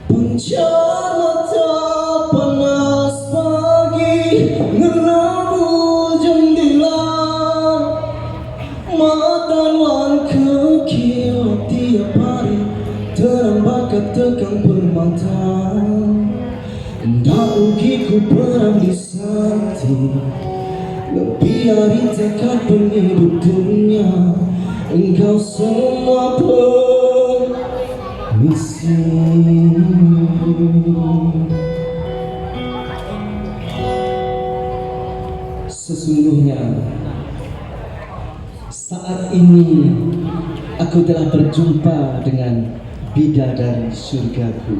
Puncak mata panas pagi ngerabu jendela, mata nuan kekil tiap hari terang bakat tekan permata. Hendak ugiku perang di sati, lebih hari tekad penghidup dunia. Engkau semua permisi. Sesungguhnya saat ini aku telah berjumpa dengan bidadari surgaku.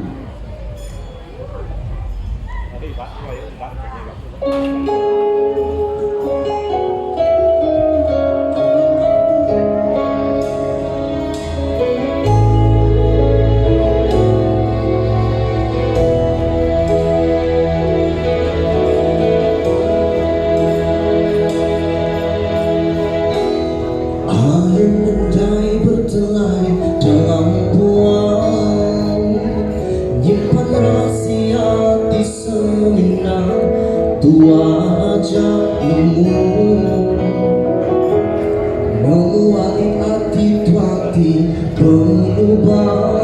Andai bertelai dalam buang, nyimpan rahasia di seminang tua ajak menguali hati tuati berlubang,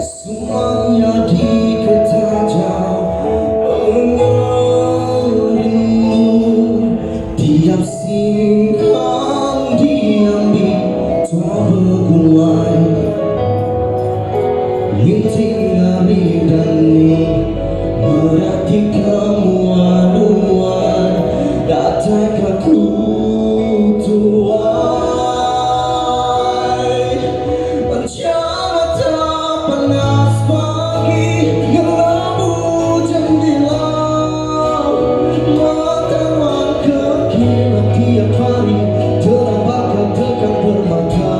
semuanya diketajam rindu tiap singkang diambil tak bergulai. Tinggali dan berarti kemuanuan datai aku tuai. Mencari tak panas pagi ngelabu jendela, mata nuan kekilat tiap hari terang bakat tekan permata.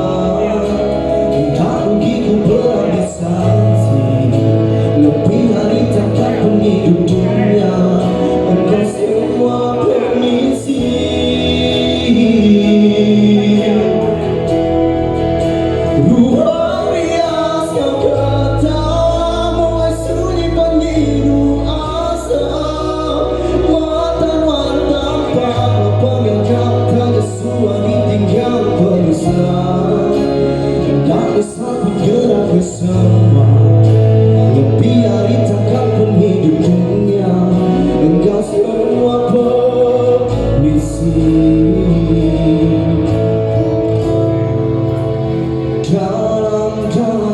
Tak begitu berhabis lebih hari takkan penghidup dunia. Engkau semua permisi. Ruang rias kau kata mulai sunyi penyidu asa, mata nuan tampak pegang kata kesua ditinggal berusaha. Tak kesal gerak bersama, lebih hari takkan penghidup dunia. Engkau semua permisi. Dalam dada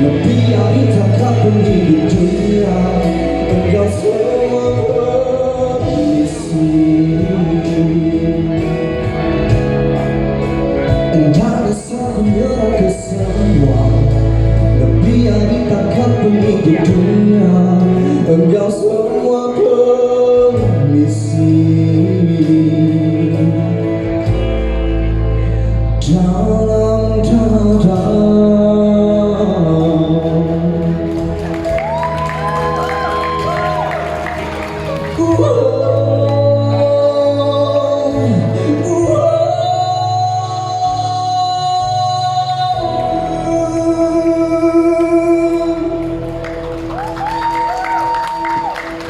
lebih hari takkan penghidup dunia. penduduk dunia, engkau semua permisi.